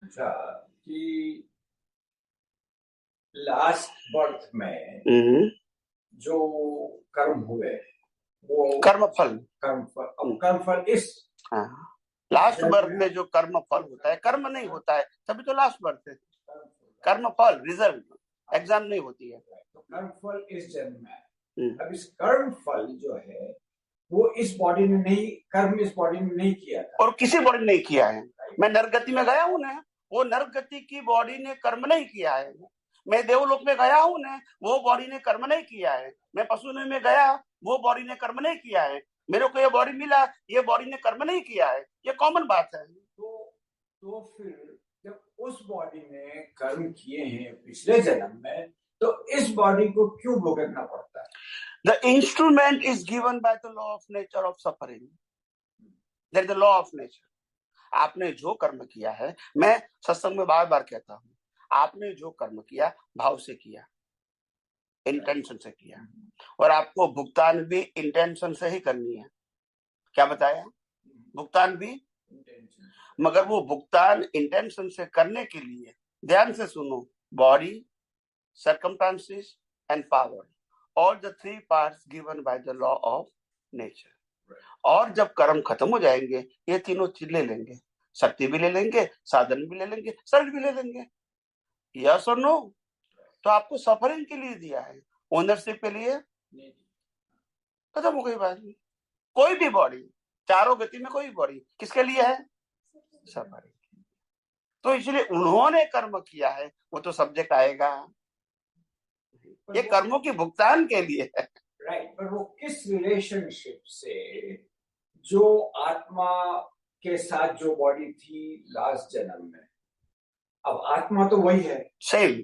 अच्छा कि last birth में जो कर्म हुए वो कर्मफल, कर्मफल इस लास्ट बर्थ में जो कर्म फल होता है, कर्म नहीं होता है तभी तो लास्ट बर्थ है। कर्म फल रिजल्ट, एग्जाम नहीं होती है। तो कर्म फल इस जन्म में। अब इस कर्म फल जो है वो इस बॉडी में नहीं, कर्म इस बॉडी में नहीं किया था और किसी बॉडी में नहीं किया है। मैं नरगति में गया हूं ना, वो नरगति की बॉडी ने कर्म नहीं किया है। मैं देवलोक में गया हूं ना, वो बॉडी ने कर्म नहीं किया है। मैं पशु में गया, वो बॉडी ने कर्म नहीं किया है। मेरे को ये बॉडी मिला, ये बॉडी ने कर्म नहीं किया है। ये कॉमन बात है। तो फिर जब उस बॉडी ने कर्म किए हैं पिछले जन्म में, तो इस बॉडी को क्यों भुगतना पड़ता है? The instrument is given by the law of nature of suffering. There is the law of nature. आपने जो कर्म किया है, मैं सत्संग में बार बार कहता हूं, आपने जो कर्म किया भाव से किया, इंटेंशन से किया, और आपको भुगतान भी इंटेंशन से ही करनी है। क्या बताया? भुगतान भी, मगर वो भुगतान इंटेंशन से करने के लिए ध्यान से सुनो, body, circumstances and power, all the three parts given by the law of nature. और जब कर्म खत्म हो जाएंगे, ये तीनों चीज ले लेंगे, शक्ति भी ले लेंगे, साधन भी ले लेंगे, शरीर भी ले लेंगे। यस और नो? तो आपको सफरिंग के लिए दिया है, ओनरशिप के लिए खत्म हो गई बात। कोई भी बॉडी, चारों गति में कोई बॉडी किसके लिए है? सफरिंग। तो इसलिए उन्होंने कर्म किया है, वो तो सब्जेक्ट आएगा, ये कर्मों की भुगतान के लिए है। राइट, पर वो किस रिलेशनशिप से जो आत्मा के साथ जो बॉडी थी लास्ट जन्म में, अब आत्मा तो वही है, सेम।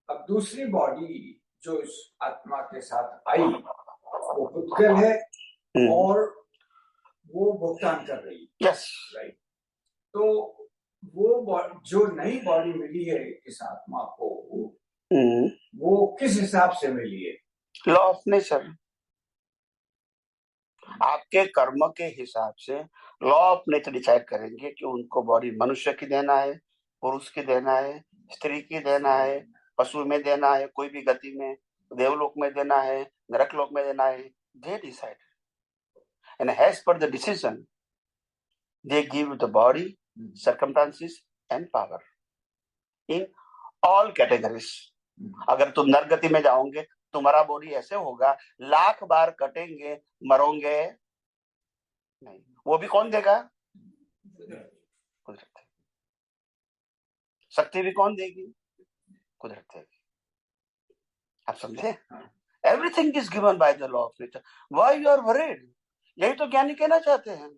अब दूसरी बॉडी जो इस आत्मा के साथ आई वो पुद्गल है और वो भुगतान कर रही है। Yes, right. तो वो जो नई बॉडी मिली है इस आत्मा को, वो किस हिसाब से मिली है? Law of nature. आपके कर्म के हिसाब से लॉ ऑफ नेचर डिसाइड करेंगे कि उनको बॉडी मनुष्य की देना है, पुरुष की देना है, स्त्री की देना है, पशु में देना है, कोई भी गति में, देवलोक में देना है, नरक लोक में देना है। They decide, and as per the decision they give the body, circumstances and power in all categories. अगर तुम नरगति में जाओगे, तुम्हारा बॉडी ऐसे होगा, लाख बार कटेंगे, मरोगे नहीं। वो भी कौन देगा? कुदरत। शक्ति भी कौन देगी? कुदरत देगी। आप समझे? Everything is given by the law of nature. Why you are worried? यही तो ज्ञानी कहना चाहते हैं।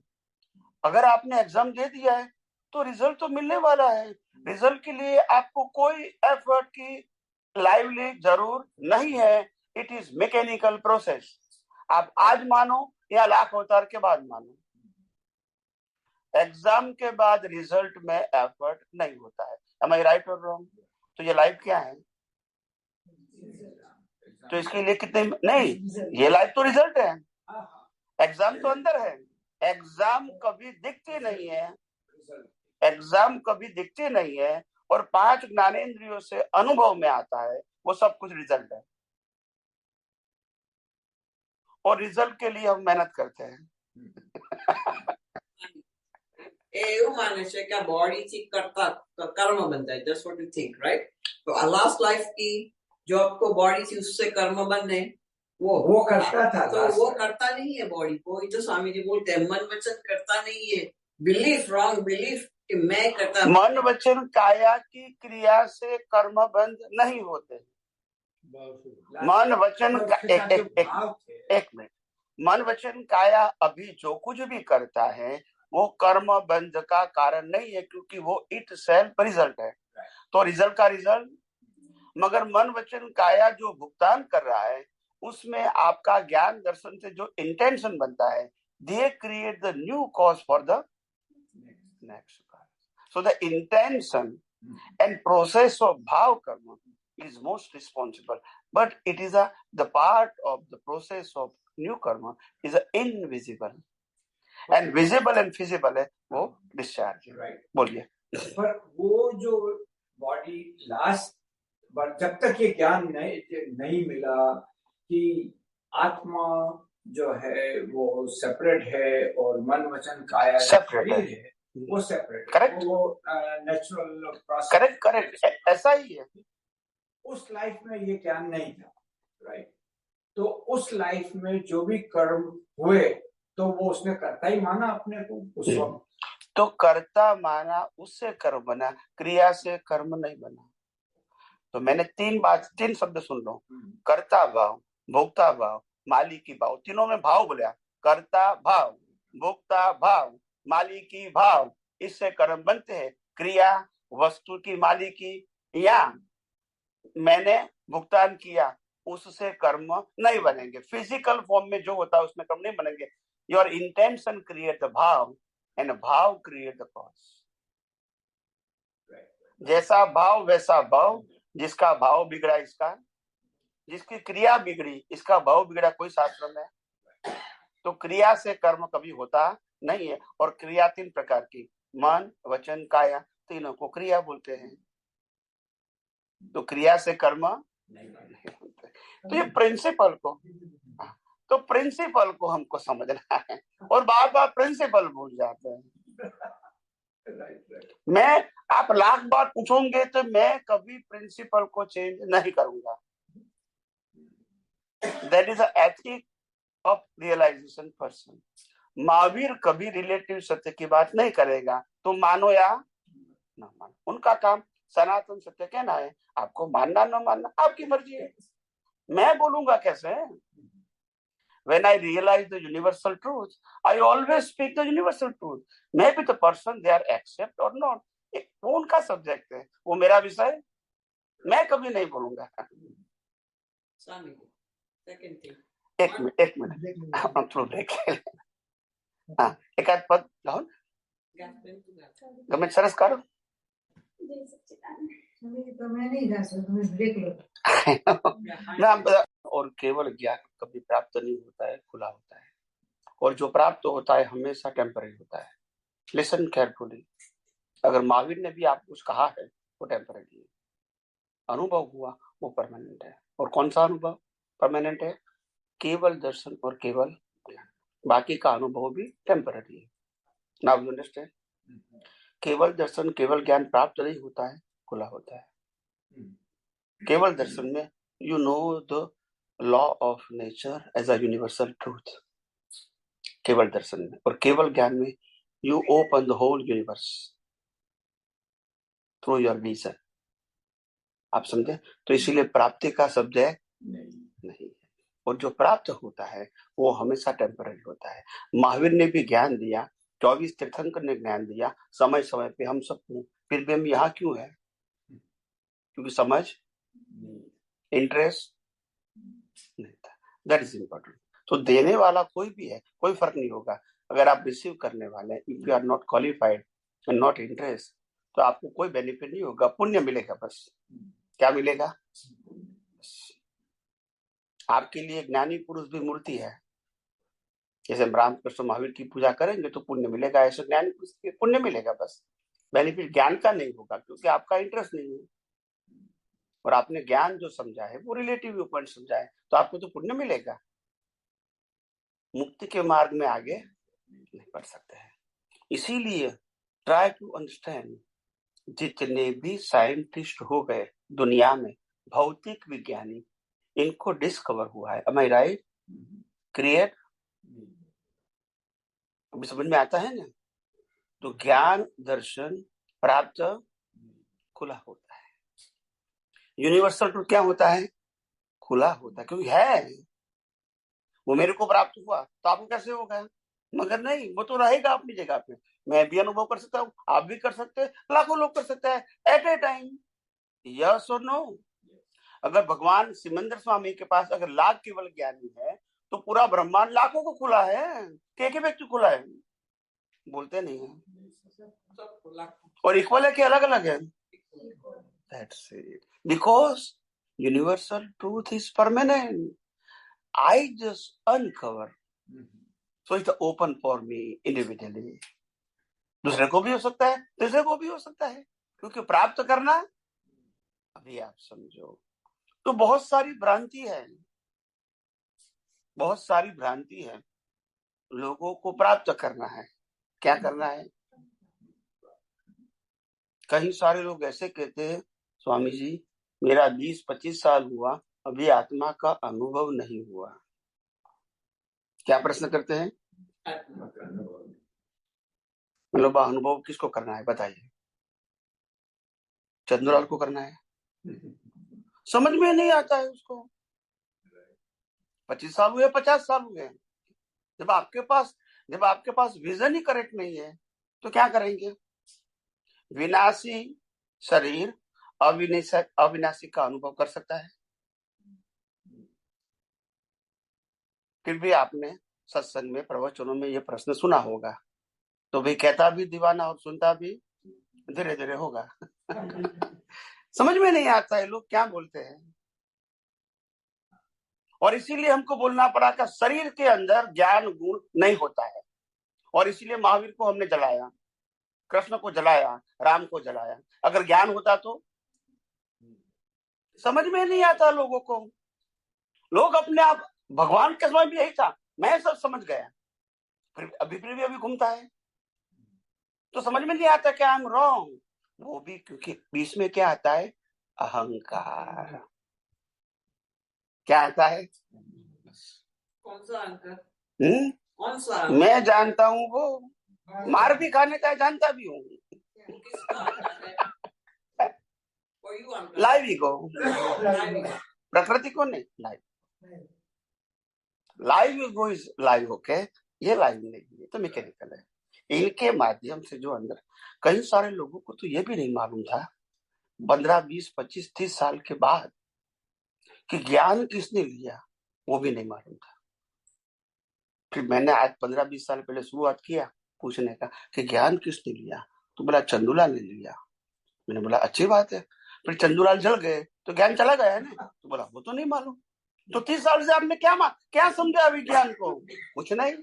अगर आपने एग्जाम दे दिया है तो रिजल्ट तो मिलने वाला है। रिजल्ट के लिए आपको कोई एफर्ट की लाइवली जरूर नहीं है। It is mechanical process. आप आज मानो या लाख अवतार के बाद मानो, एग्जाम के बाद रिजल्ट में एफर्ट नहीं होता है। एम आई राइट और रॉन्ग? तो ये लाइफ क्या है? तो इसके लिए कितने नहीं, ये लाइफ तो रिजल्ट है, एग्जाम तो अंदर है। एग्जाम कभी दिखते नहीं है, एग्जाम कभी दिखते नहीं है, और 5 ज्ञानेंद्रियों से अनुभव में आता है, वो सब कुछ रिजल्ट है। और रिजल्ट के लिए हम मेहनत करते हैं। એવું માને છે કે બોડી થી કરતા કર્મ बनता है, that's what you think, right? तो लास्ट लाइफ की जो आपको बॉडी थी उससे कर्म बनने, वो करता था, तो वो करता नहीं है बॉडी को। तो स्वामी जी बोलते हैं मन वचन करता नहीं है। बिलीफ, रॉन्ग बिलीफ कि मैं करता। मन वचन काया की क्रिया से कर्म बंद नहीं होते। मन वचन एक मिनट, मन वचन काया अभी जो कुछ भी करता है वो कर्म बंध का कारण नहीं है, क्योंकि वो इट सेल्फ रिजल्ट है। तो रिजल्ट का रिजल्ट, मगर मन वचन काया जो भुगतान कर रहा है उसमें आपका ज्ञान दर्शन से जो इंटेंशन बनता है, they create the new cause for the next. So the intention and process of भाव कर्म is most responsible, but it is the part of the process of new karma is invisible, and visible and feasible है वो discharge। right. बोलिए। पर वो जो body last, जब तक ये ज्ञान नहीं मिला कि आत्मा जो है वो सेपरेट है और मन वचन काया सेपरेट है, वो सेपरेट, करेक्ट, वो नेचुरल प्रोसेस, करेक्ट करेक्ट, ऐसा ही है। उस लाइफ में ये ज्ञान नहीं था, राइट? तो उस लाइफ में जो भी कर्म हुए तो वो उसने करता ही माना अपने को उस वक्त, तो कर्ता माना, उससे कर्म बना, क्रिया से कर्म नहीं बना। तो मैंने तीन शब्द सुन लो, कर्ता भाव, भोक्ता भाव, मालिकी भाव, तीनों में भाव बोला, कर्ता भाव, भोक्ता भाव, मालिकी भाव, इससे कर्म बनते हैं। क्रिया, वस्तु की मालिकी या मैंने भुगतान किया, उससे कर्म नहीं बनेंगे। फिजिकल फॉर्म में जो होता है उसमें कर्म नहीं बनेंगे। योर इंटेंशन क्रिएट द भाव एंड भाव क्रिएट द कॉज। जैसा भाव वैसा भाव, जिसका भाव बिगड़ा इसका, जिसकी क्रिया बिगड़ी इसका भाव बिगड़ा, कोई शास्त्र में। तो क्रिया से कर्म कभी होता नहीं है। और क्रिया 3 प्रकार की, मन, वचन, काया, तीनों को क्रिया बोलते हैं। तो क्रिया से कर्म नहीं होते। तो ये प्रिंसिपल को हमको समझना है, और बार बार प्रिंसिपल भूल जाते हैं। मैं आप लाख बार पूछोगे तो मैं कभी प्रिंसिपल को चेंज नहीं करूंगा। That is ethic of realisation person. Mahavir कभी रिलेटिव सत्य की बात नहीं करेगा, तुम मानो या ना मानो, उनका काम सनातन सत्य कहना है। आपको मानना ना मानना आपकी मर्जी है, मैं बोलूंगा कैसे? When I realize the universal truth, I always speak the universal truth. Maybe the person they are accept or not, वो उनका सब्जेक्ट है, वो मेरा विषय, मैं कभी नहीं बोलूंगा। एक मिनट हम थोड़ा ब्रेक हाँ, एक आध पद लाओ, गमे सरस करो। और केवल ज्ञान कभी प्राप्त नहीं होता है, खुला होता है। और जो प्राप्त होता है हमेशा टेम्पररी होता है। Listen carefully. अगर महावीर ने भी आपको कुछ कहा है वो टेम्पररी है, अनुभव हुआ वो परमानेंट है। और कौन सा अनुभव परमानेंट है? केवल दर्शन और केवल ज्ञान। बाकी का अनुभव भी टेम्पररी है। Now you understand? केवल दर्शन केवल ज्ञान प्राप्त नहीं होता है, खुला होता है। केवल दर्शन में you know the law of nature as a universal truth, केवल दर्शन में। और केवल ज्ञान में you open the whole universe through your vision. आप समझे? तो इसीलिए प्राप्ति का शब्द है नहीं है। और जो प्राप्त होता है वो हमेशा टेम्पररी होता है। महावीर ने भी ज्ञान दिया, 24 तीर्थंकर ने ज्ञान दिया समय समय पे हम सबको, फिर भी हम यहाँ क्यों है? क्योंकि समझ, इंटरेस्ट नहीं था। That is important. तो देने वाला कोई भी है, कोई फर्क नहीं होगा। अगर आप रिसीव करने वाले हैं, if you are not qualified and not interest, तो आपको कोई बेनिफिट नहीं होगा, पुण्य मिलेगा बस। क्या मिलेगा? आपके लिए ज्ञानी पुरुष भी मूर्ति है। जैसे रामकृष्ण महावीर की पूजा करेंगे तो पुण्य मिलेगा, ऐसे ज्ञानी पुरुष की पुण्य मिलेगा बस। बेनिफिट ज्ञान का नहीं होगा, क्योंकि आपका इंटरेस्ट नहीं है और आपने ज्ञान जो समझा है वो रिलेटिव व्यू पॉइंट समझा है, तो आपको तो पुण्य मिलेगा। मुक्ति के मार्ग में आगे नहीं बढ़ सकते हैं। इसीलिए ट्राई टू अंडरस्टैंड, जितने भी साइंटिस्ट हो गए दुनिया में, भौतिक विज्ञानी, इनको डिस्कवर हुआ है। am I right? क्रिएट अभी समझ में आता है ना? तो ज्ञान दर्शन प्राप्त खुला होता है। यूनिवर्सल ट्रूथ क्या होता है? खुला होता है, क्योंकि है वो मेरे को प्राप्त हुआ तो आपको कैसे होगा? मगर नहीं, वो तो रहेगा अपनी जगह पे। मैं भी अनुभव कर सकता हूँ, आप भी कर सकते हैं, लाखों लोग कर सकते हैं एट ए टाइम। यस और नो? अगर भगवान सिमंदर स्वामी के पास अगर लाख केवल ज्ञानी है तो पूरा ब्रह्मांड लाखों को खुला है, एक ही व्यक्ति खुला है? बोलते नहीं है। और इक्वल है कि अलग अलग है? That's it. Because universal truth is permanent. I just uncover. So it's open for me individually. दूसरे को भी हो सकता है, तीसरे को भी हो सकता है, क्योंकि प्राप्त करना, अभी आप समझो। तो बहुत सारी भ्रांति है, बहुत सारी भ्रांति है। लोगों को प्राप्त करना है, क्या करना है? कई सारे लोग ऐसे कहते हैं, स्वामी जी मेरा 20-25 साल हुआ, अभी आत्मा का अनुभव नहीं हुआ। क्या प्रश्न करते हैं? मतलब अनुभव किसको करना है बताइए? चंद्रलाल को करना है? समझ में नहीं आता है उसको। 25 साल हुए, 50 साल हुए, जब आपके पास विजन ही करेक्ट नहीं है तो क्या करेंगे? विनाशी शरीर अविनाशी का अनुभव कर सकता है। फिर भी आपने सत्संग में, प्रवचनों में ये प्रश्न सुना होगा, तो भाई कहता भी दीवाना और सुनता भी धीरे धीरे होगा। समझ में नहीं आता है लोग क्या बोलते हैं, और इसीलिए हमको बोलना पड़ा कि शरीर के अंदर ज्ञान गुण नहीं होता है, और इसीलिए महावीर को हमने जलाया, कृष्ण को जलाया, राम को जलाया। अगर ज्ञान होता तो समझ में नहीं आता लोगों को। लोग अपने आप, भगवान के समय भी यही था, मैं सब समझ गया, फिर भी घूमता है, तो समझ में नहीं आता क्या आई एम रॉन्ग। वो भी क्योंकि बीच में क्या आता है? अहंकार। क्या आता है? कौन सा अहंकार? कौन सा? मैं जानता हूँ, वो मार भी खाने का जानता भी हूँ। लाइव ईगो, प्रकृति को नहीं, live ego is live. Okay, ये लाइव नहीं है, तो मैकेनिकल है। इनके माध्यम से जो अंदर, कई सारे लोगों को तो ये भी नहीं मालूम था 15, 20, 25, 30 साल के बाद कि ज्ञान किसने लिया, वो भी नहीं मालूम था। फिर मैंने आज 15-20 साल पहले शुरुआत किया पूछने का कि ज्ञान किसने लिया, तो बोला चंदूलाल ने लिया। मैंने बोला अच्छी बात है, फिर चंदूलाल जल गए तो ज्ञान चला गया है ना? तो बोला वो तो नहीं मालूम। तो 30 साल से आपने क्या समझा विज्ञान को? कुछ नहीं।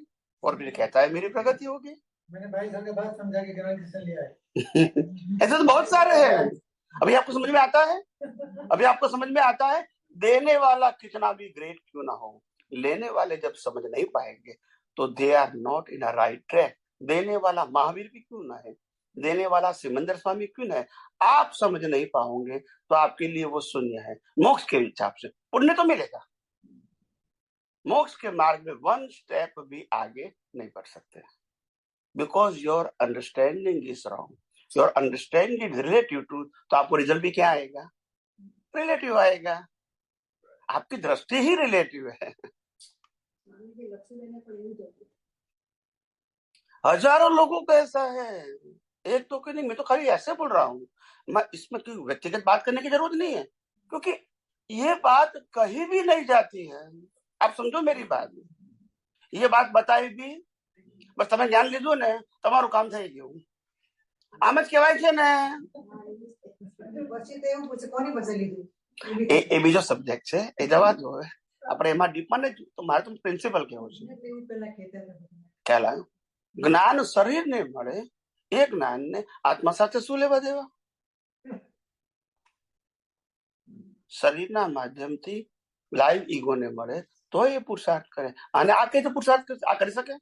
और फिर कहता है मेरी प्रगति होगी। मैंने 22 साल के बाद समझा कि ज्ञान किसने लिया है। ऐसे तो बहुत सारे हैं। अभी आपको समझ में आता है? अभी आपको समझ में आता है? देने वाला कितना भी ग्रेट क्यों ना हो, लेने वाले जब समझ नहीं पाएंगे तो they are not in a right track. देने वाला महावीर भी क्यों ना है, देने वाला सिमंदर स्वामी क्यों ना है, आप समझ नहीं पाओगे तो आपके लिए वो शून्य है। मोक्ष के हिसाब से पुण्य तो मिलेगा, मोक्ष के मार्ग में 1 स्टेप भी आगे नहीं बढ़ सकते, because your understanding is wrong. Your understanding relative to, तो आपको रिजल्ट भी क्या आएगा? रिलेटिव आएगा। आपकी दृष्टि ही रिलेटिव है। हजारों लोगों का ऐसा है, एक तो नहीं, मैं तो खाली ऐसे बोल रहा हूँ, मैं इसमें कोई व्यक्तिगत बात करने की जरूरत नहीं है, क्योंकि ये बात कहीं भी नहीं जाती है। आप समझो मेरी बात, ये बात बताई भी बस તમે જ્ઞાન લીધું ને તમારું કામ થઈ ગયું, આમ જ કહેવાય છે ને? એ બીજો સબ્જેક્ટ છે, એ જવા દો, આપણે એમાં ડીપમાં નહીં, તો મારે તો પ્રિન્સિપલ કેવું છે ખ્યાલ આવ્યો? જ્ઞાન શરીર ને મળે, એ જ્ઞાન ને આત્મા સાથે શું લેવા દેવા? શરીરના માધ્યમથી લાઈવ ઈગો ને મળે તો એ પુરુષાર્થ કરે, અને આ કઈ તો પુરુષાર્થ આ કરી શકે?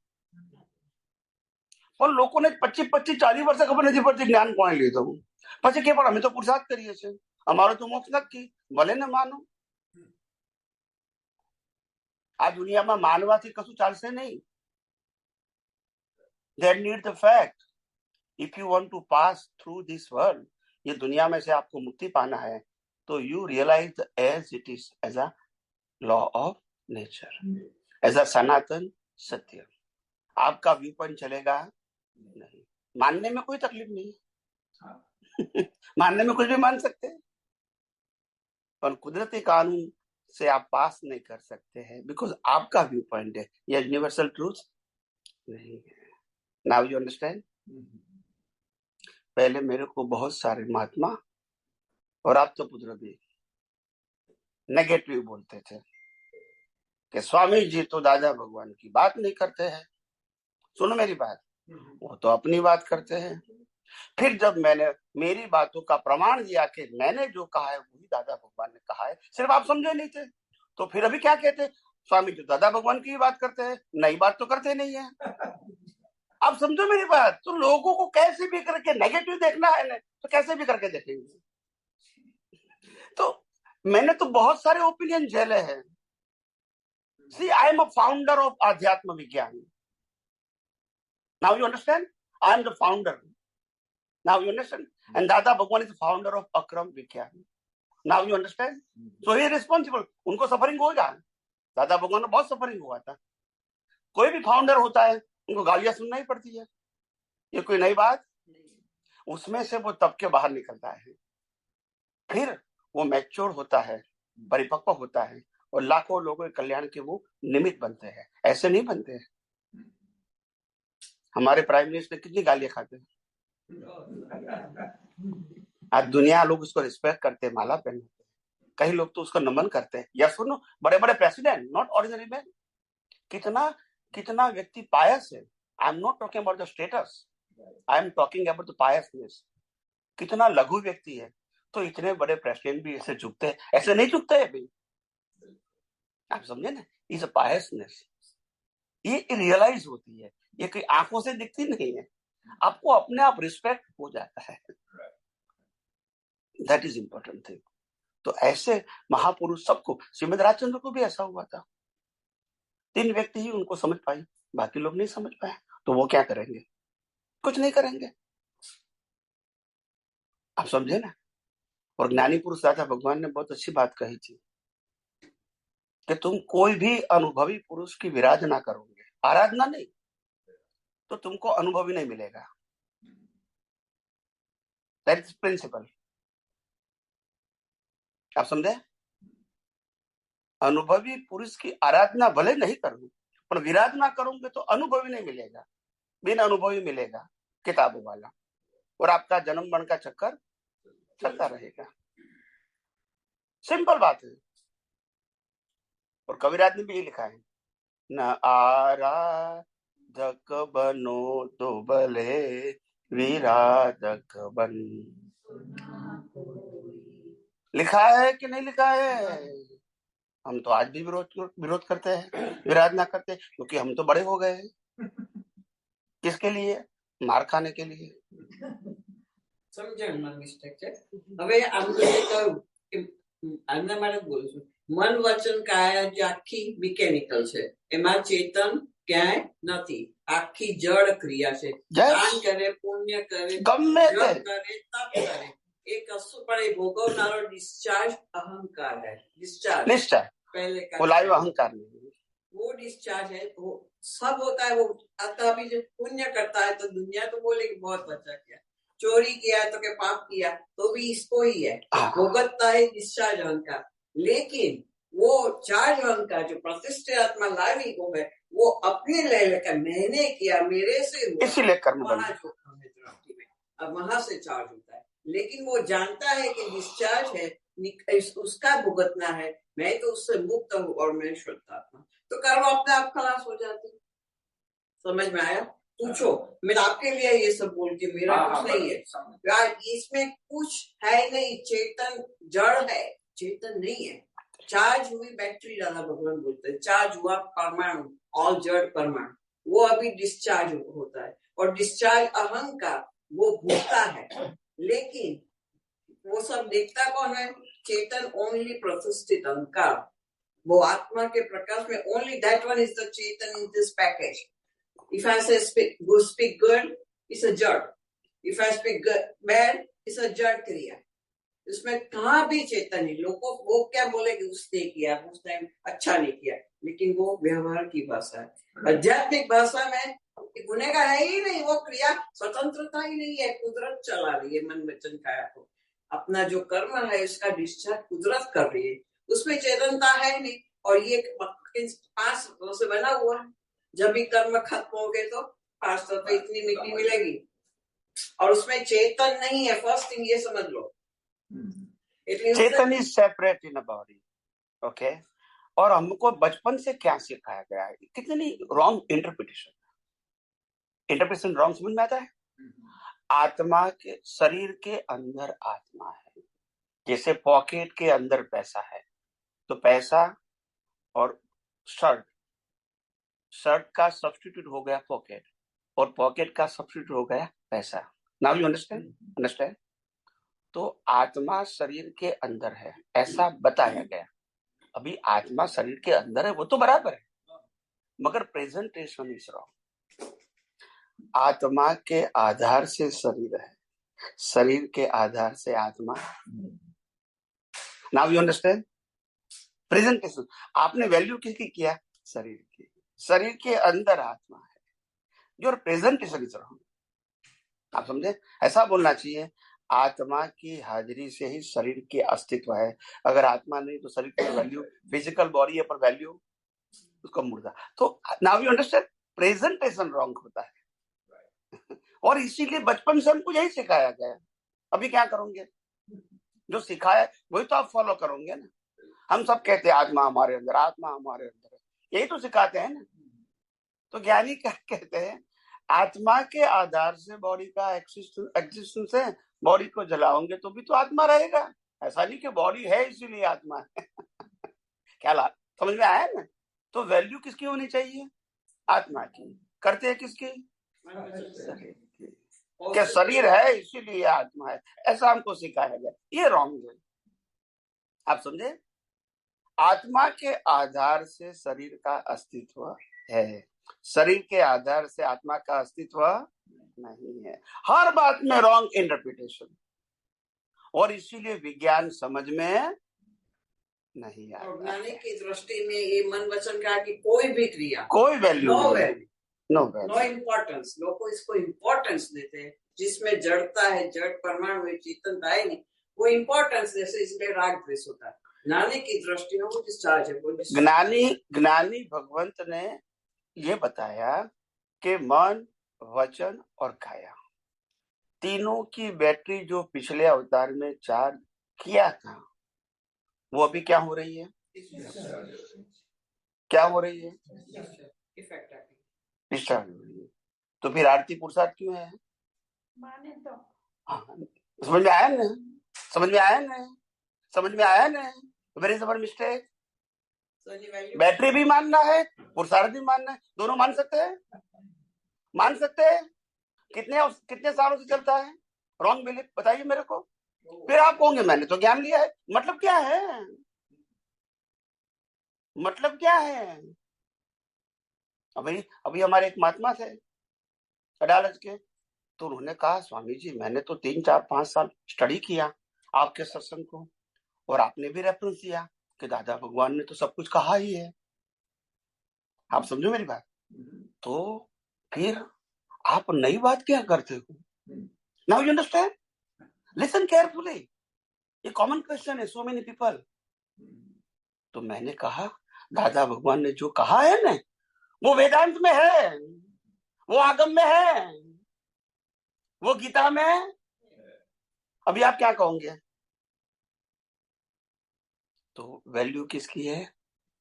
પણ લોકોને 25-40 વર્ષે ખબર નથી પડતી જ્ઞાન કોણે લીધું, પછી કે પણ અમે તો પુરુષાર્થ કરીએ છીએ, અમારો તો મોક્ષ નક્કી, ભલે ને માનો। આ દુનિયામાં માનવાથી કશું ચાલશે નહીં। They need the fact. If you want to pass through this world, ये दुनिया में से आपको मुक्ति पाना है, तो you realize as it is, as a law of nature, as a सनातन सत्य। आपका व्यू पॉइंट चलेगा नहीं, मानने में कोई तकलीफ नहीं। मानने में कुछ भी मान सकते हैं, पर कुदरती कानून से आप पास नहीं कर सकते हैं, बिकॉज आपका व्यू पॉइंट है, यह यूनिवर्सल ट्रूथ नहीं है। Now you understand? पहले मेरे को बहुत सारे महात्मा और आप तो पुत्र भी नेगेटिव बोलते थे कि स्वामी जी तो दादा भगवान की बात नहीं करते हैं। सुनो मेरी बात, वो तो अपनी बात करते हैं। फिर जब मैंने मेरी बातों का प्रमाण दिया कि मैंने जो कहा है वही दादा भगवान ने कहा है, सिर्फ आप समझे नहीं थे, तो फिर अभी क्या कहते, स्वामी जी दादा भगवान की बात करते हैं, नई बात तो करते नहीं है। आप समझो मेरी बात, तो लोगों को कैसे भी करके नेगेटिव देखना है ना, तो कैसे भी करके देखेंगे। तो मैंने तो बहुत सारे ओपिनियन झेले हैं। See I am a founder of Adhyatma Vigyan. Now you understand, I am the founder. Now you understand? And Dada Bhagwan is the founder of Akram Vigyan. Now you understand? So he is responsible. उनको suffering होगा, दादा भगवान को बहुत suffering हुआ था। कोई भी फाउंडर होता है उनको गालियां सुनना ही पड़ती है, ये कोई नई बात। उसमें से वो तब के बाहर निकलता है, फिर वो मैच्योर होता है, परिपक्व होता है, और लाखों लोगों के कल्याण के वो निमित्त बनते हैं। ऐसे नहीं बनते हैं। हमारे प्राइम मिनिस्टर कितनी गालियां खाते हैं, आज दुनिया लोग उसको रिस्पेक्ट करते हैं, माला पहनते हैं, कई लोग तो उसको नमन करते हैं। या सुनो, बड़े बड़े प्रेसिडेंट, नॉट ऑर्डिनरी मैन, कितना कितना व्यक्ति पायस है। I am not talking about the status, I am talking about the piousness. कितना लघु व्यक्ति है, तो इतने बड़े प्रेसिडेंट भी ऐसे झुकते हैं, ऐसे नहीं झुकते हैं भाई। आप समझे ना, इज अ पायसनेस, ये रियलाइज होती है, ये कोई आंखों से दिखती नहीं है, आपको अपने आप रिस्पेक्ट हो जाता है। That is important thing. तो ऐसे महापुरुष सबको, श्रीमद राजचंद्र को भी ऐसा हुआ था, 3 व्यक्ति ही उनको समझ पाई, बाकी लोग नहीं समझ पाए, तो वो क्या करेंगे, कुछ नहीं करेंगे। आप समझे ना। और ज्ञानी पुरुष दादा भगवान ने बहुत अच्छी बात कही थी कि तुम कोई भी अनुभवी पुरुष की विराधना करोगे, आराधना नहीं, तो तुमको अनुभवी नहीं मिलेगा। That is principle. आप समझे, अनुभवी पुरुष की आराधना भले नहीं करूं, पर विराधना करोगे तो अनुभवी नहीं मिलेगा, बिना अनुभवी मिलेगा किताबों वाला, और आपका जन्म मरण का चक्कर चलता रहेगा। सिंपल बात है। और कविराज ने भी ये लिखा है, न आराधक बनो तो भले विराधक बन। लिखा है कि नहीं लिखा है? हम तो आज भी विरोध करते हैं, विराधना करते हैं, क्योंकि हम तो बड़े हो गए हैं। किसके लिए? मार खाने के लिए। સમજણ માં મિસ્ટેક છે। હવે આમ તો એ કહ્યું કે આના માટે જ બોલું છું, મન વચન કાયા જે આખી મિકેનિકલ છે, એમાં ચેતન ક્યાંય નથી, આખી જડ ક્રિયા છે। દાન કરે, પુણ્ય કરે, જપ કરે, તપ કરે, એ કશું પણ એ ભોગવનારો ડિસ્ચાર્જ અહંકાર है। डिस्चार्ज पहले का अहंकार नहीं, वो डिस्चार्ज है, वो सब होता है। वो अतः भी जो पुण्य करता है तो दुनिया तो बोलेगी बहुत अच्छा किया, चोरी किया तो क्या पाप किया तो भी इसको ही है, भुगतता है डिस्चार्ज अहंकार। लेकिन वो चार्ज अहंकार जो प्रतिष्ठित आत्मा लावी को है, वो अपने ले लेकर मैंने किया, मेरे से हुआ, इसीलिए कर्म वहां जोखम है दृष्टि में, अब वहां से चार्ज होता है। लेकिन वो जानता है कि डिस्चार्ज है, उसका भुगतना है, मैं तो उससे मुक्त हूँ और मैं शुद्ध आत्मा, तो कर्म अपने आप खलास हो जाते। समझ में आया? पूछो, मैं आपके लिए ये सब बोलती हूँ, मेरा कुछ नहीं है यार, इसमें कुछ है नहीं। चेतन जड़ है, चेतन नहीं है। चार्ज हुई बैटरी, दादा भगवान बोलते हैं, चार्ज हुआ परमाणु, ऑल जड़ परमाणु, वो अभी डिस्चार्ज होता है। और डिस्चार्ज अहंकार वो भूखता है, लेकिन वो सब देखता कौन है? चेतन ओनली प्रतिष्ठित अहंकार, वो आत्मा के प्रकाश में only that one is the Chetan in this package. If I say speak good, it's a jad. If I speak good, bad, it's a jad क्रिया। इसमें कहाँ भी चेतन है। लोगों वो क्या बोलेगे, उसने किया, उसने अच्छा नहीं किया, लेकिन वो व्यवहार की भाषा है। आध्यात्मिक भाषा में गुनेगार है ही नहीं, वो क्रिया स्वतंत्रता ही नहीं है, कुदरत चला रही है मन वचन काया को। अपना जो कर्म है उसका डिस्चार्ज कुदरत कर रही है, उसमें चेतनता है नहीं। और ये 5 से बना हुआ है, जब भी कर्म खत्म हो गए तो 5 तो इतनी मिट्टी मिलेगी, और उसमें चेतन नहीं है। फर्स्ट थिंग ये समझ लो, chetan is separate in a body. Okay, और हमको बचपन से क्या सिखाया गया है, कितनी रॉन्ग इंटरप्रिटेशन। इंटरप्रिटेशन रॉन्ग समझ में आता है? आत्मा के शरीर के अंदर आत्मा है, जैसे पॉकेट के अंदर पैसा है, तो पैसा और शर्ट का सब्स्टिट्यूट हो गया पॉकेट, और पॉकेट का सब्स्टिट्यूट हो गया पैसा। Now you understand? तो आत्मा शरीर के अंदर है ऐसा बताया गया। अभी आत्मा शरीर के अंदर है वो तो बराबर है, मगर प्रेजेंटेशन इज रॉन्ग। आत्मा के आधार से शरीर है, शरीर के आधार से आत्मा। Now you understand? प्रेजेंटेशन आपने वैल्यू किसकी किया? शरीर की। शरीर के अंदर आत्मा है, योर प्रेजेंटेशन इज रॉन्ग। आप समझे? ऐसा बोलना चाहिए, आत्मा की हाजिरी से ही शरीर के अस्तित्व है। अगर आत्मा नहीं तो शरीर की वैल्यू, फिजिकल बॉडी है पर वैल्यू उसका मुर्दा। तो now you understand, presentation wrong होता है। और इसीलिए बचपन से हमको यही सिखाया गया। अभी क्या करोगे? जो सिखाया वही तो आप फॉलो करोगे ना। हम सब कहते हैं आत्मा हमारे अंदर, आत्मा हमारे अंदर है, यही तो सिखाते हैं ना। तो ज्ञानी क्या कहते हैं? आत्मा के आधार से बॉडी का एग्जिस्टेंस है, बॉडी को जलाओगे तो भी तो आत्मा रहेगा। ऐसा नहीं कि बॉडी है इसीलिए आत्मा है। क्या समझ में आया ना? तो वैल्यू किसकी होनी चाहिए? आत्मा की। करते हैं किसकी? शरीर की। क्या शरीर है इसीलिए आत्मा है, ऐसा हमको सिखाया गया। ये रॉन्ग है। आप समझे? आत्मा के आधार से शरीर का अस्तित्व है, शरीर के आधार से आत्मा का अस्तित्व नहीं है। हर बात में रॉन्ग इंटरप्रिटेशन, और इसीलिए विज्ञान समझ में नहीं आता। ज्ञानी की दृष्टि में ये मन वचन का कि कोई भी क्रिया, कोई वैल्यू नो इम्पोर्टेंस। लोग इसको इम्पोर्टेंस देते हैं, जिसमें जड़ता है, जड़ परमाणु में चेतनता है नहीं, वो इम्पोर्टेंस जैसे इसलिए राग द्वेष होता है। ज्ञानी की दृष्टि में वो डिस्चार्ज है। ज्ञानी भगवंत ने ये बताया कि मन, वचन और काया, तीनों की बैटरी जो पिछले अवतार में चार्ज किया था, वो अभी क्या हो रही है? क्या हो रही है? डिस्चार्ज हो रही है। तो फिर आरती पुरुषार्थ क्यों है? समझ में आया ना? समझ में आया ना? समझ में आया ना? वेरी जबर मिस्टेक। बैटरी भी मानना है, पुरुषार्थ भी मानना है, दोनों मान सकते हैं? मान सकते हैं? कितने सालों से चलता है रॉन्ग बिलीफ? बताइए मेरे को। फिर आप कहोगे मैंने तो ज्ञान लिया है। मतलब क्या है? मतलब क्या है? अभी हमारे एक महात्मा थे अडालज के, तो उन्होंने कहा स्वामी जी मैंने तो 3, 4, 5 साल स्टडी किया आपके सत्संग को, और आपने भी रेफरेंस दिया कि दादा भगवान ने तो सब कुछ कहा ही है। आप समझो मेरी बात। तो फिर आप नई बात क्या करते हो? Now you understand? Listen carefully, ये कॉमन क्वेश्चन है सो मेनी पीपल। तो मैंने कहा दादा भगवान ने जो कहा है ना, वो वेदांत में है, वो आगम में है, वो गीता में है। अभी आप क्या कहोगे? तो वैल्यू किसकी है?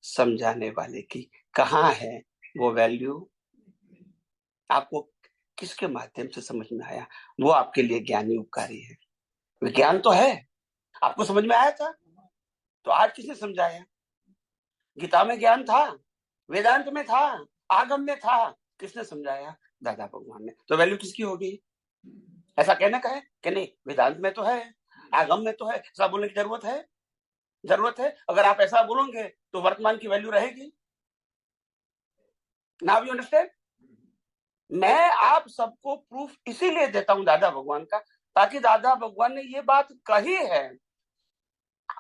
समझाने वाले की। कहाँ है वो वैल्यू? आपको किसके माध्यम से समझ में आया? वो आपके लिए ज्ञानी उपकारी है। विज्ञान तो है, आपको समझ में आया था, तो आज किसने समझाया? गीता में ज्ञान था, वेदांत में था, आगम में था, किसने समझाया? दादा भगवान ने। तो वैल्यू किसकी होगी? ऐसा कहने का है कि नहीं वेदांत में तो है, आगम में तो है, ऐसा बोलने की जरूरत है? जरूरत है? अगर आप ऐसा बोलोगे तो वर्तमान की वैल्यू रहेगी। Now you understand? मैं आप सबको प्रूफ इसीलिए देता हूं दादा भगवान का, ताकि दादा भगवान ने ये बात कही है,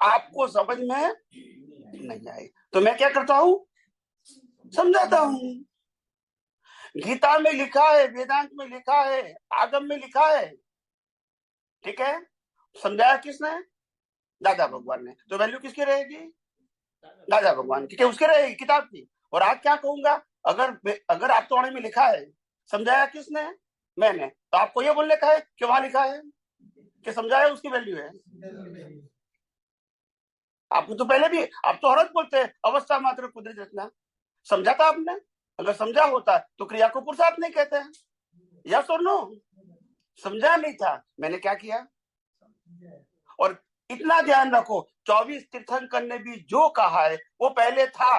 आपको समझ में नहीं आए तो मैं क्या करता हूं? समझाता हूं। गीता में लिखा है, वेदांत में लिखा है, आगम में लिखा है, ठीक है? समझाया किसने? दादा भगवान ने। तो वैल्यू किसकी रहेगी? दादा भगवान की, उसके रहेगी किताब की। और आज क्या कहूंगा, अगर आप तो में लिखा है, समझाया किसने? मैंने। तो आपको ये बोलने का है कि वहां लिखा है कि समझाया उसकी वैल्यू है। आपको तो पहले भी, आप तो हर बोलते हैं अवस्था मात्र कुदरत रचना। समझा था आपने? अगर समझा होता तो क्रिया को पुरुषार्थ नहीं कहते हैं। यस और नो? समझा नहीं था, मैंने क्या किया? और इतना ध्यान रखो, 24 तीर्थंकर ने भी जो कहा है वो पहले था।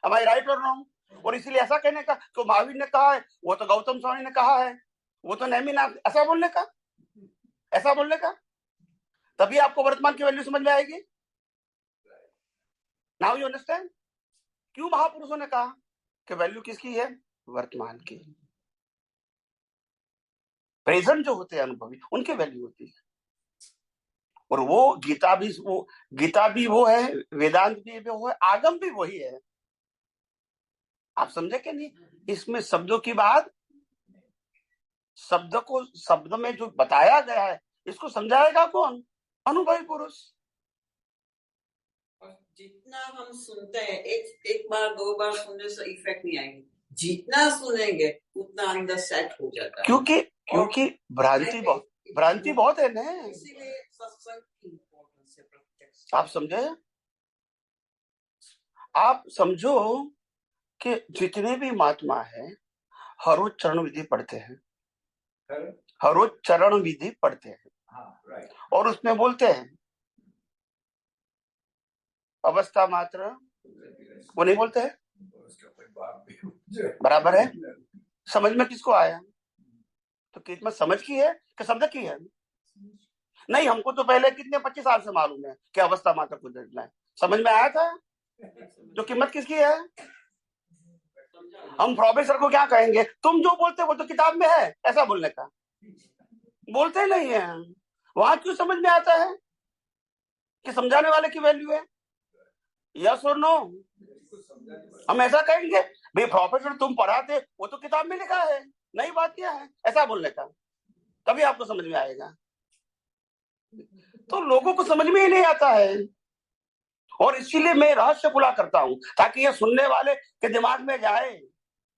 Am I right or wrong? और इसीलिए ऐसा कहने का तो महावीर ने कहा है, वो तो गौतम स्वामी ने कहा है, वो तो नेमिनाथ, ऐसा बोलने का तभी आपको वर्तमान की वैल्यू समझ में आएगी। नाउ यू अंडरस्टैंड क्यों महापुरुषों ने कहा कि वैल्यू किसकी है? वर्तमान की। प्रेजेंट जो होते हैं अनुभवी, उनकी वैल्यू होती है। और वो गीता भी वो है, वेदांत भी वो है, आगम भी वही है। आप समझे कि नहीं? इसमें शब्दों की बात, शब्द में जो बताया गया है, इसको समझाएगा कौन? अनुभवी पुरुष। और जितना हम सुनते हैं, एक बार दो बार सुनने से इफेक्ट नहीं आएगी, जितना सुनेंगे उतना अंदर सेट हो जाता है। क्योंकि भ्रांति बहुत है ना, इसीलिए सत्संग की इम्पोर्टेंस है प्रत्यक्ष। आप समझे? आप समझो कि जितने भी महात्मा है हर रोज चरण विधि पढ़ते हैं, हर रोज चरण विधि पढ़ते हैं। और उसमें बोलते हैं अवस्था मात्र, वो नहीं बोलते हैं? बराबर है। समझ में किसको आया? तो किस्मत समझ की है कि शब्द की है? नहीं, हमको तो पहले कितने 25 साल से मालूम है कि अवस्था मात्र को देखना है। समझ में आया था तो कीमत किसकी है? हम प्रोफेसर को क्या कहेंगे, तुम जो बोलते वो तो किताब में है, ऐसा बोलने का बोलते नहीं है। वहां क्यों समझ में आता है कि समझाने वाले की वैल्यू है? यस और नो? हम ऐसा कहेंगे भाई प्रोफेसर तुम पढ़ाते वो तो किताब में लिखा है, नई बात क्या है, ऐसा बोलने का, तभी आपको समझ में आएगा। तो लोगों को समझ में ही नहीं आता है। और इसीलिए मैं रहस्य खुला करता हूं ताकि ये सुनने वाले के दिमाग में जाए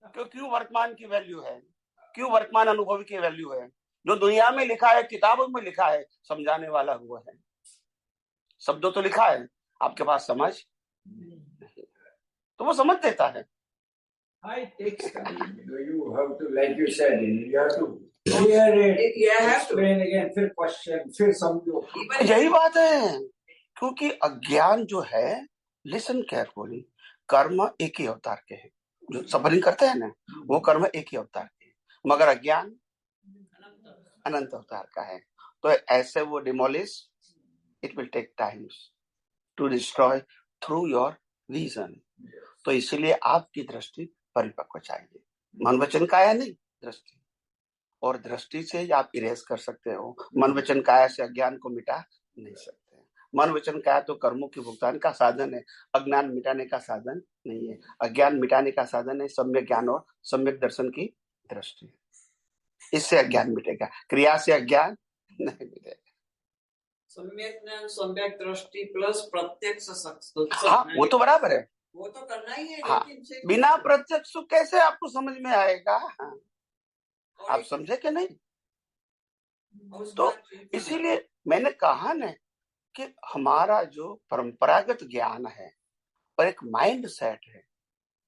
क्यों वर्तमान की वैल्यू है, क्यों वर्तमान अनुभव की वैल्यू है। जो दुनिया में लिखा है, किताबों में लिखा है, समझाने वाला हुआ है। शब्दों तो लिखा है, आपके पास समझ तो वो समझ देता है। It takes time. You have to, like you said, you have to clear it, explain again, फिर question, फिर समझो। यही बात है, क्योंकि अज्ञान जो है, लिसन केयरफुली, कर्म एक ही अवतार के हैं। जो सफरिंग करते हैं ना, वो कर्म एक ही अवतार के हैं, मगर अज्ञान अनंत अवतार का है। तो ऐसे वो demolish, it will take times to destroy through your vision. तो इसलिए आपकी दृष्टि परिपक्व चाहिए। मन वचन काया नहीं, दृष्टि। और दृष्टि से आप इरेज कर सकते हो। मन वचन काया से अज्ञान को मिटा नहीं सकते। मन वचन काया तो कर्मों के भुगतान का साधन है, अज्ञान मिटाने का साधन नहीं है। अज्ञान मिटाने का साधन है सम्यक ज्ञान और सम्यक दर्शन की दृष्टि। इससे अज्ञान मिटेगा, क्रिया से अज्ञान नहीं मिटेगा। सम्यक ज्ञान, सम्यक दृष्टि प्लस प्रत्यक्ष सत्संग। हाँ, वो तो बराबर है, वो तो करना ही है। हाँ, बिना प्रत्यक्ष कैसे आपको समझ में आएगा? हाँ, आप समझे कि नहीं? तो इसीलिए मैंने कहा ना कि हमारा जो परंपरागत ज्ञान है और एक माइंड सेट है,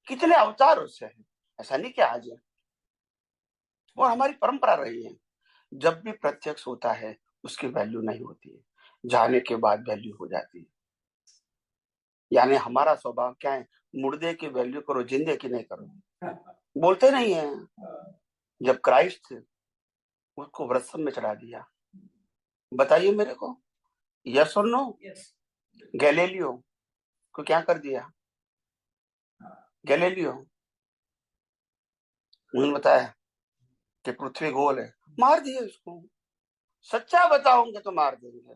कितने अवतारों से है, ऐसा नहीं कि आज है, और हमारी परंपरा रही है। जब भी प्रत्यक्ष होता है उसकी वैल्यू नहीं होती है, जाने के बाद वैल्यू हो जाती है। यानी हमारा स्वभाव क्या है, मुर्दे की वैल्यू करो, जिंदे की नहीं करो, बोलते नहीं है। जब क्राइस्ट थे उसको वृषभ में चढ़ा दिया, बताइए मेरे को, यस और नो? गैलीलियो को क्या कर दिया? गैलीलियो उन्होंने बताया कि पृथ्वी गोल है, मार दिए उसको। सच्चा बताओगे तो मार देंगे।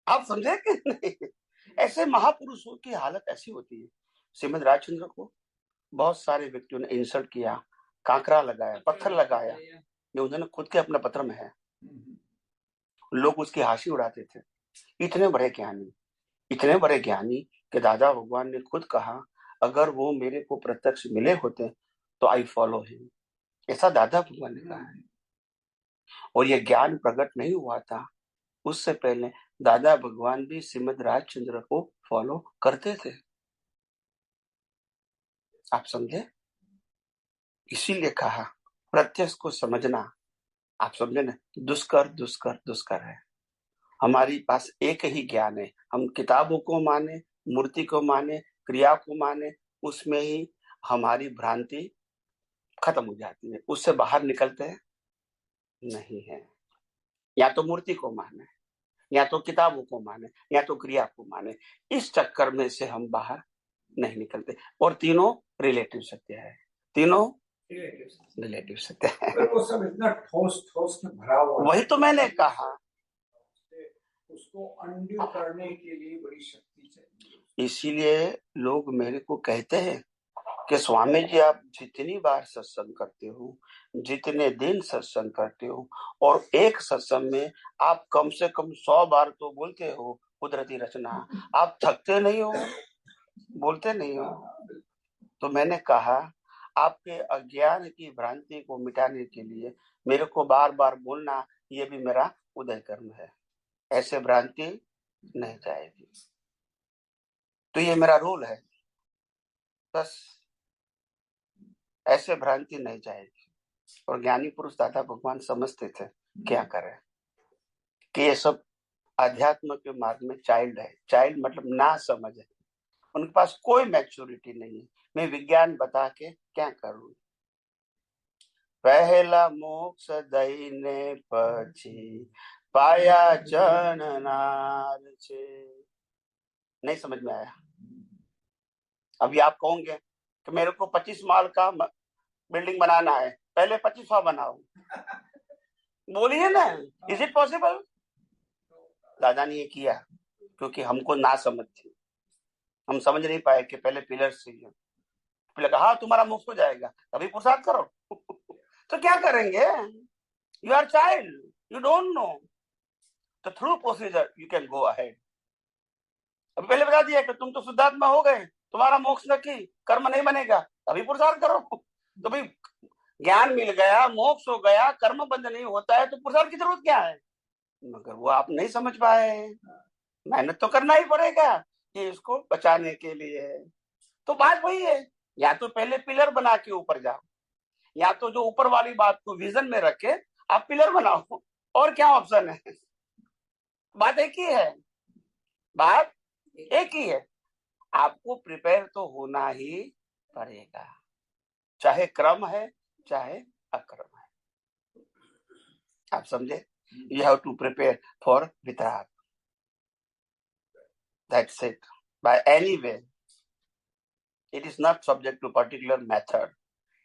आप समझे कि नहीं? ऐसे महापुरुषों की हालत ऐसी होती है। श्रीमद राजचंद्र को बहुत सारे व्यक्तियों ने इंसल्ट किया, कांकरा लगाया, पत्थर लगाया। ये उन्होंने खुद के अपने पत्र में है। लोग उसकी हंसी उड़ाते थे। इतने बड़े ज्ञानी कि दादा भगवान ने खुद कहा अगर वो मेरे को प्रत्यक्ष मिले होते तो आई फॉलो हिम, ऐसा दादा भगवान ने कहा है। और ये ज्ञान प्रकट नहीं हुआ था, उससे पहले दादा भगवान भी श्रीमद राजचंद्र को फॉलो करते थे। आप समझे? इसीलिए कहा प्रत्यक्ष को समझना, आप समझे ना, दुष्कर दुष्कर दुष्कर है। हमारी पास एक ही ज्ञान है, हम किताबों को माने, मूर्ति को माने, क्रिया को माने, उसमें ही हमारी भ्रांति खत्म हो जाती है, उससे बाहर निकलते हैं नहीं है। या तो मूर्ति को माने, या तो किताबों को माने, या तो क्रिया को माने, इस चक्कर में से हम बाहर नहीं निकलते। और तीनों रिलेटिव सत्य है, तीनों रिलेटिव सत्य है। वो सब इतना ठोस ठोस के भरा हुआ, वही तो मैंने कहा, उसको अंडू करने के लिए बड़ी शक्ति चाहिए। इसीलिए लोग मेरे को कहते हैं कि स्वामी जी आप जितनी बार सत्संग करते हो, जितने दिन सत्संग करते हो, और एक सत्संग में आप कम से कम 100 बार तो बोलते हो कुदरती रचना, आप थकते नहीं हो, बोलते नहीं हो। तो मैंने कहा आपके अज्ञान की भ्रांति को मिटाने के लिए मेरे को बार बार बोलना, ये भी मेरा उदय कर्म है, ऐसे भ्रांति नहीं जाएगी। तो ये मेरा रोल है, बस ऐसे भ्रांति नहीं जाएगी। और ज्ञानी पुरुष दादा भगवान समझते थे क्या करें कि ये सब अध्यात्म के मार्ग में चाइल्ड है। चाइल्ड मतलब ना समझ है, उनके पास कोई मैच्योरिटी नहीं है। मैं विज्ञान बता के क्या करूं? पहला मोक्ष दईने पछी पाया जननार छे। नहीं समझ में आया? अभी आप कहोगे कि मेरे को 25 माल का बिल्डिंग बनाना है, पहले 25वां बनाओ, बोलिए ना, इज इट पॉसिबल? दादा ने ये किया क्योंकि हमको ना समझ थी, हम समझ नहीं पाए कि पहले पिलर चाहिए। फिर कहा हाँ तुम्हारा मुफ्त हो जाएगा, अभी पुरुषार्थ करो। तो क्या करेंगे? You are child, you don't know, तो through procedure you can go ahead. अभी पहले बता दिया कि तुम तो शुद्धात्मा हो गए, तुम्हारा मोक्ष नक्की, कर्म नहीं बनेगा, अभी पुरुषार्थ करो। तो भाई ज्ञान मिल गया, मोक्ष हो गया, कर्म बंद नहीं होता है, तो पुरुषार्थ की जरूरत क्या है? मगर वो आप नहीं समझ पाए, मेहनत तो करना ही पड़ेगा कि इसको बचाने के लिए। तो बात वही है, या तो पहले पिलर बना के ऊपर जाओ, या तो जो ऊपर वाली बात को विजन में रख के आप पिलर बनाओ, और क्या ऑप्शन है? बात एक ही है, बात एक ही है। आपको प्रिपेयर तो होना ही पड़ेगा, चाहे क्रम है चाहे अक्रम है। आप समझे? You have to prepare for vitrag, that's it, by any way. It is not subject to particular method.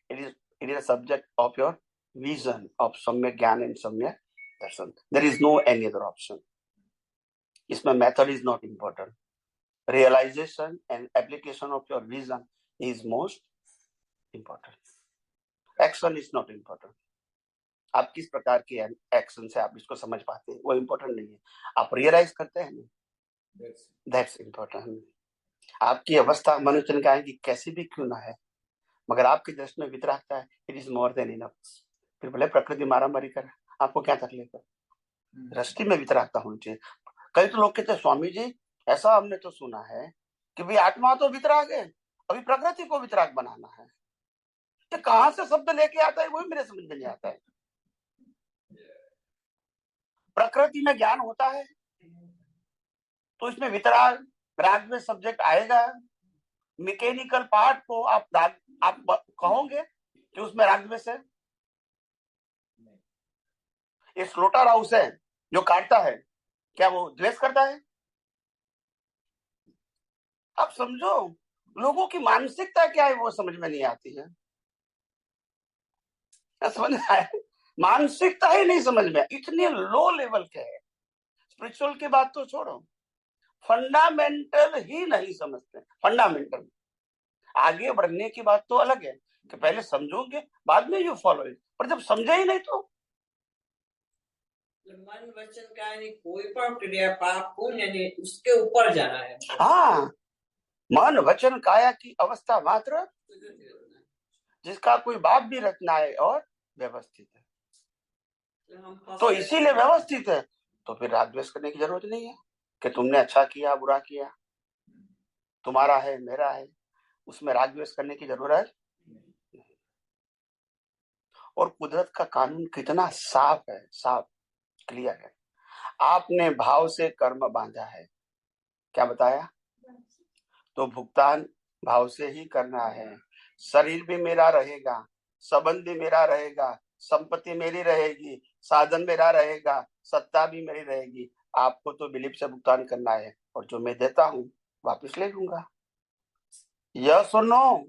It is a subject of your vision of Samyak Gyan and Samyak Darshan. There is no any other option. इसमें method is not important. Realization and application of your vision is most important. Action is not important. आप किस प्रकार की action से आप इसको समझ पाते हैं वो इम्पोर्टेंट नहीं है, आप रियलाइज करते हैं ना, दैट्स इम्पोर्टेंट। आपकी अवस्था मनुष्य ने कहा कि कैसी भी क्यों ना है, मगर आपकी दृष्टि में वितरागता है, it is more than enough. फिर भले प्रकृति मारा मारी करे, आपको क्या तकलीफ है? दृष्टि में वितरागता होनी चाहिए। कई तो लोग कहते हैं स्वामी जी ऐसा हमने तो सुना है कि भाई आत्मा तो वितराग है, अभी प्रकृति को वितराग बनाना है। तो कहां से शब्द लेके आता है वही मेरे समझ में नहीं आता है। प्रकृति में ज्ञान होता है तो इसमें वितराग राग में सब्जेक्ट आएगा। मैकेनिकल पार्ट को आप कहोगे कि उसमें रागद्वेष है? ये स्लोटर हाउस है जो काटता है, क्या वो द्वेष करता है? आप समझो, लोगों की मानसिकता क्या है वो समझ में नहीं आती है। समझ आए? मानसिकता ही नहीं समझ में, इतने लो लेवल के है। स्पिरिचुअल की बात तो छोड़ो, फंडामेंटल ही नहीं समझते। फंडामेंटल आगे बढ़ने की बात तो अलग है कि पहले समझोगे बाद में यू फॉलो इट, पर जब समझे ही नहीं तो मन वचन काया कोई पण क्रिया पाप पुण्य ने उसके ऊपर जाना है। हाँ, मन वचन काया की अवस्था मात्र जिसका कोई बाप भी रचना है और व्यवस्थित है, तो इसीलिए व्यवस्थित है। तो फिर राग द्वेष करने की जरूरत नहीं है कि तुमने अच्छा किया बुरा किया, तुम्हारा है मेरा है, उसमें राग द्वेष करने की जरूरत और कुदरत का कानून कितना साफ है, साफ क्लियर है। आपने भाव से कर्म बांधा है, क्या बताया? तो भुगतान भाव से ही करना है। शरीर भी मेरा रहेगा, संबंध भी मेरा रहेगा, संपत्ति मेरी रहेगी, साधन मेरा रहेगा, सत्ता भी मेरी रहेगी। आपको तो बिलीफ से भुगतान करना है, और जो मैं देता हूं वापस ले लूंगा। यस और नो?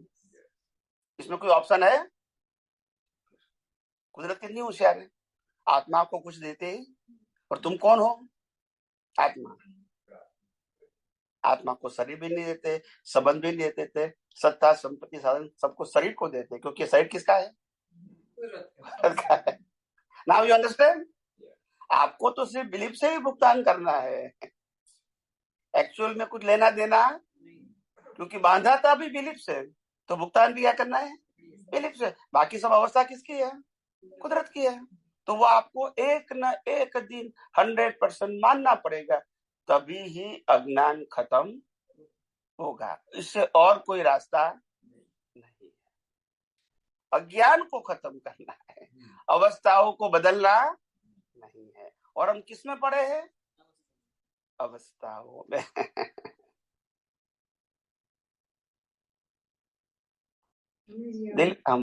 इसमें कोई ऑप्शन है? कुदरत कितनी होशियार है, आत्मा को कुछ देते ही। और तुम कौन हो? आत्मा। आत्मा को शरीर भी नहीं देते, संबंध भी नहीं देते, सत्ता संपत्ति साधन सबको शरीर को देते, क्योंकि शरीर किसका है? Now you understand? आपको तो सिर्फ बिलीफ से ही भुगतान करना है, एक्चुअल में कुछ लेना देना, क्योंकि बांधा था भी बिलीफ से, तो भुगतान भी क्या करना है? बिलीफ से। बाकी सब अवस्था किसकी है? कुदरत की है। तो वो आपको एक न एक दिन 100% मानना पड़ेगा, तभी ही अज्ञान खत्म होगा। इससे और कोई रास्ता नहीं है। अज्ञान को खत्म करना है, अवस्थाओं को बदलना नहीं है। और हम किस में पड़े हैं? अवस्थाओं में। दिल हम